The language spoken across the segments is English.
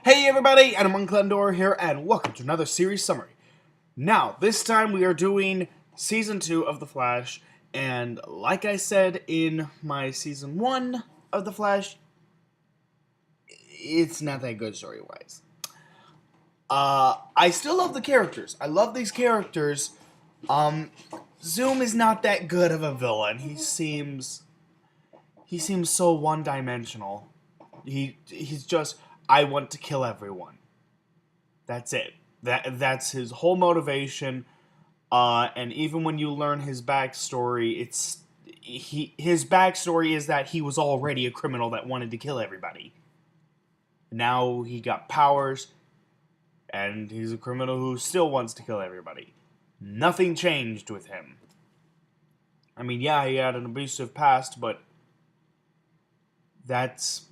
Hey everybody, Adam Glendor here, and welcome to another series summary. Now, this time we are doing Season 2 of The Flash, and like I said in my Season 1 of The Flash, it's not that good story-wise. I still love the characters. I love these characters. Zoom is not that good of a villain. He seems so one-dimensional. He's just, I want to kill everyone. That's it. That's his whole motivation. And even when you learn his backstory, his backstory is that he was already a criminal that wanted to kill everybody. Now he got powers, and he's a criminal who still wants to kill everybody. Nothing changed with him. I mean, yeah, he had an abusive past, but that's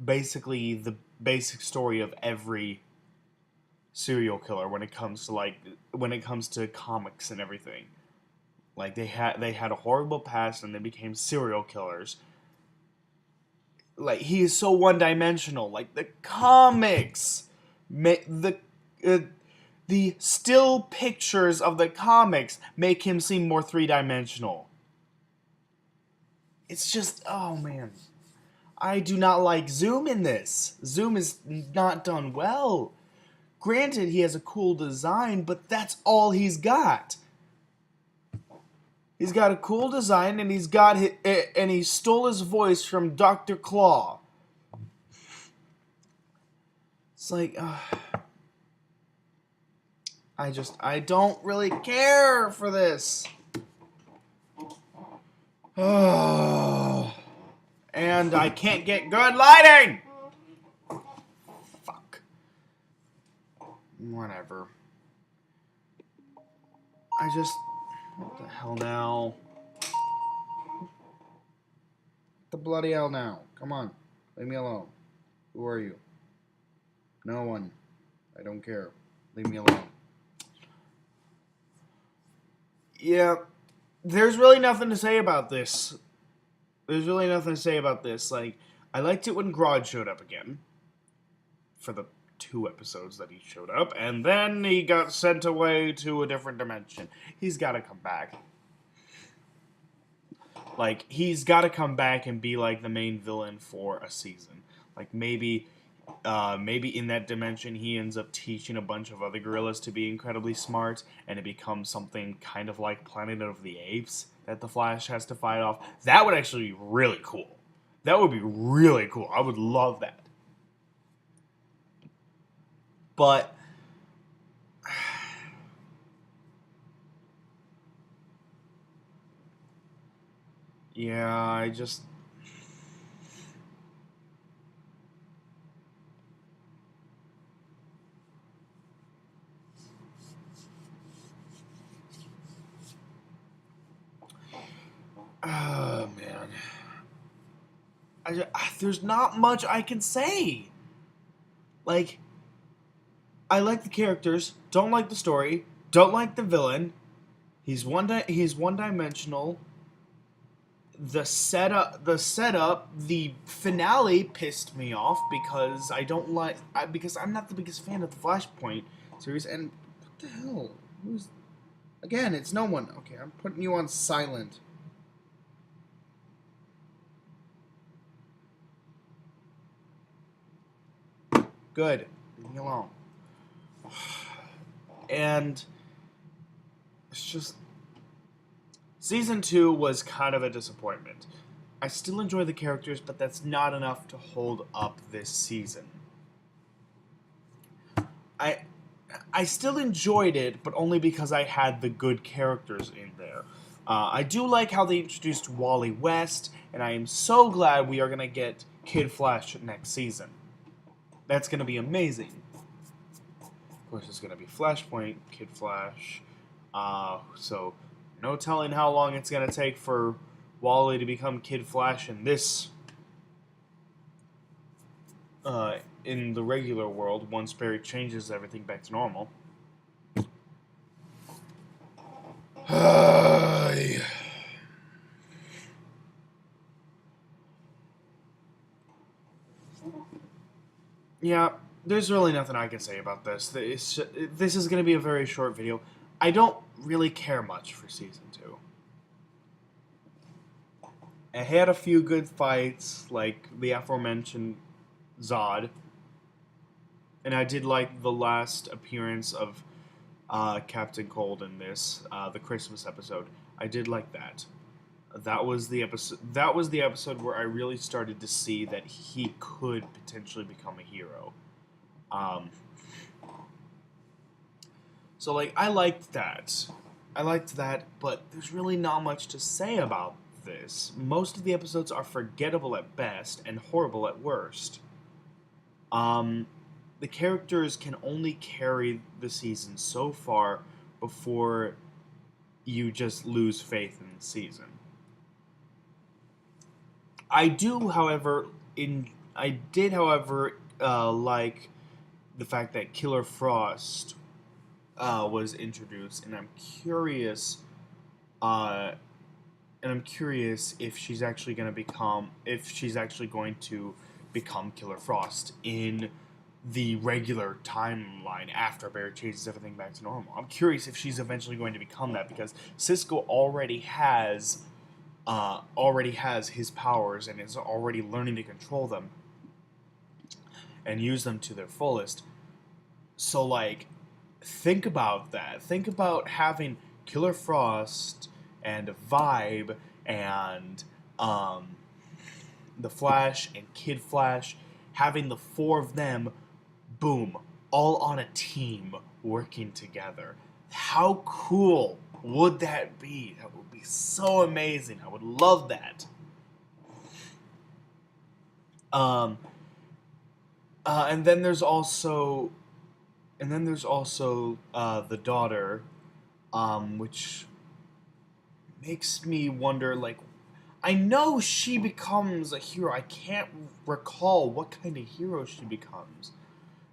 basically the basic story of every serial killer when it comes to comics and everything. Like they had a horrible past and they became serial killers. Like he is so one-dimensional. Like the comics, the still pictures of the comics make him seem more three-dimensional. It's just, oh man, I do not like Zoom in this. Zoom is not done well. Granted, he has a cool design, but that's all he's got. He's got a cool design, and he stole his voice from Dr. Claw. It's like, I don't really care for this. And I can't get good lighting. Whatever. What the hell now? What the bloody hell now? Come on. Leave me alone. Who are you? No one. I don't care. Leave me alone. Yeah. There's really nothing to say about this. Like, I liked it when Grodd showed up again. For the 2 episodes that he showed up, and then he got sent away to a different dimension. He's got to come back. Like, he's got to come back and be, like, the main villain for a season. Like, maybe in that dimension he ends up teaching a bunch of other gorillas to be incredibly smart, and it becomes something kind of like Planet of the Apes that the Flash has to fight off. That would actually be really cool. That would be really cool. I would love that. But yeah, I just oh man. There's not much I can say. Like, I like the characters, don't like the story, don't like the villain. He's one-dimensional. The setup, the finale pissed me off because because I'm not the biggest fan of the Flashpoint series. And what the hell? Again? It's no one. Okay, I'm putting you on silent. Good. Leave me alone. And it's just, Season 2 was kind of a disappointment. I still enjoy the characters, but that's not enough to hold up this season. I still enjoyed it, but only because I had the good characters in there. I do like how they introduced Wally West, and I am so glad we are going to get Kid Flash next season. That's going to be amazing. Of course, it's going to be Flashpoint, Kid Flash. So, no telling how long it's going to take for Wally to become Kid Flash in this, in the regular world, once Barry changes everything back to normal. Yeah, there's really nothing I can say about this. This is going to be a very short video. I don't really care much for Season 2. It had a few good fights, like the aforementioned Zod. And I did like the last appearance of Captain Cold in this, the Christmas episode. I did like that. That was the episode. That was the episode where I really started to see that he could potentially become a hero. So like I liked that. But there's really not much to say about this. Most of the episodes are forgettable at best and horrible at worst. The characters can only carry the season so far before you just lose faith in the season. I did, however, like the fact that Killer Frost was introduced, and I'm curious, if she's actually going to become Killer Frost in the regular timeline after Barry chases everything back to normal. I'm curious if she's eventually going to become that, because Cisco already has his powers and is already learning to control them and use them to their fullest. So, like, think about that. Think about having Killer Frost and Vibe and the Flash and Kid Flash, having the four of them, boom, all on a team working together. How cool would that be? That would be so amazing. I would love that. And then there's also the daughter, which makes me wonder, like, I know she becomes a hero. I can't recall what kind of hero she becomes.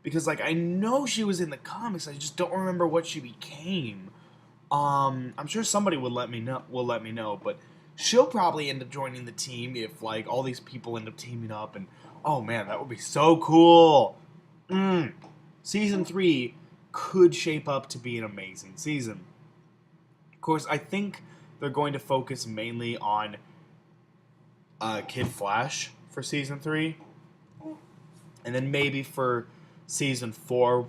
Because, like, I know she was in the comics, I just don't remember what she became. I'm sure somebody will let me know, but she'll probably end up joining the team if, like, all these people end up teaming up, and, oh man, that would be so cool! Season 3 could shape up to be an amazing season. Of course, I think they're going to focus mainly on Kid Flash for Season 3, and then maybe for Season 4,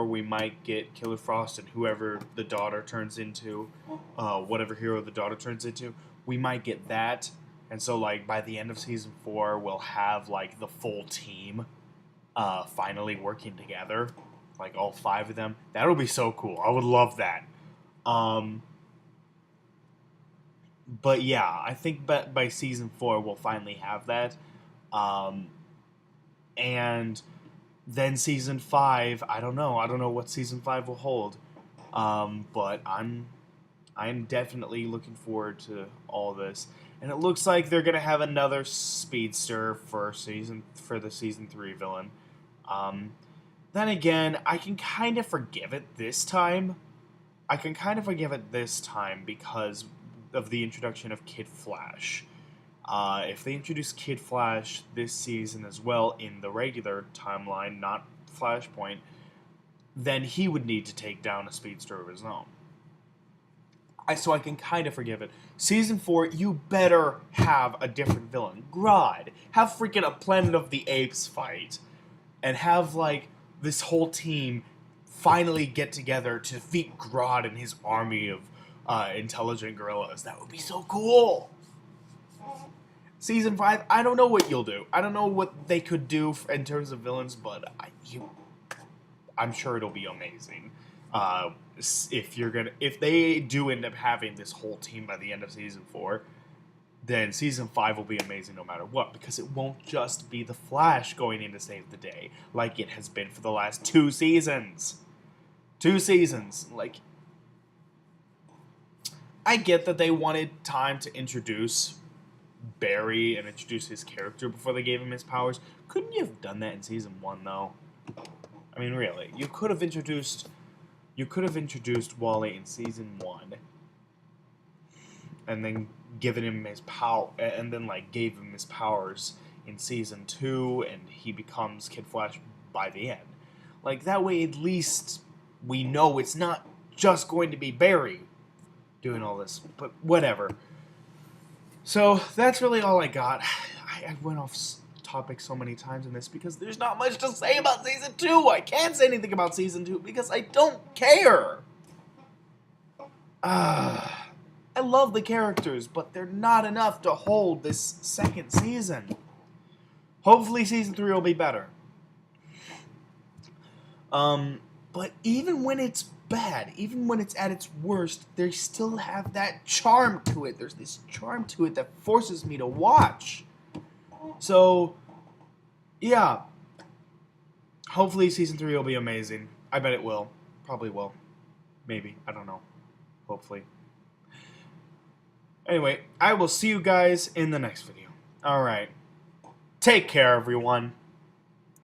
we might get Killer Frost and whoever the daughter turns into, whatever hero the daughter turns into, we might get that. And so, like, by the end of Season 4, we'll have, like, the full team finally working together. Like, all 5 of them. That'll be so cool. I would love that. But yeah, I think by Season 4, we'll finally have that. And then Season 5, I don't know what Season 5 will hold. But I'm definitely looking forward to all this. And it looks like they're gonna have another speedster for the Season 3 villain. Then again, I can kind of forgive it this time. Because of the introduction of Kid Flash. If they introduce Kid Flash this season as well in the regular timeline, not Flashpoint, then he would need to take down a speedster of his own. So I can kind of forgive it. Season 4, you better have a different villain. Grodd. Have freaking a Planet of the Apes fight. And have, like, this whole team finally get together to defeat Grodd and his army of intelligent gorillas. That would be so cool! Season 5, I don't know what you'll do. I don't know what they could do in terms of villains, but I'm sure it'll be amazing. If they do end up having this whole team by the end of Season 4, then Season 5 will be amazing no matter what, because it won't just be the Flash going in to save the day, like it has been for the last 2 seasons. 2 seasons. Like, I get that they wanted time to introduce Barry and introduce his character before they gave him his powers. Couldn't you have done that in Season 1, though? I mean, really. You could have introduced Wally in Season 1 and then given him his power, and then, like, gave him his powers in season 2 and he becomes Kid Flash by the end. Like, that way at least we know it's not just going to be Barry doing all this, but whatever. So that's really all I got. I went off topic so many times in this because there's not much to say about season 2. I can't say anything about season 2 because I don't care. I love the characters, but they're not enough to hold this second season. Hopefully season 3 will be better. But even when it's bad, even when it's at its worst, they still have that charm to it. There's this charm to it that forces me to watch. So, yeah. Hopefully season 3 will be amazing. I bet it will. Probably will. Maybe. I don't know. Hopefully. Anyway, I will see you guys in the next video. Alright. Take care, everyone.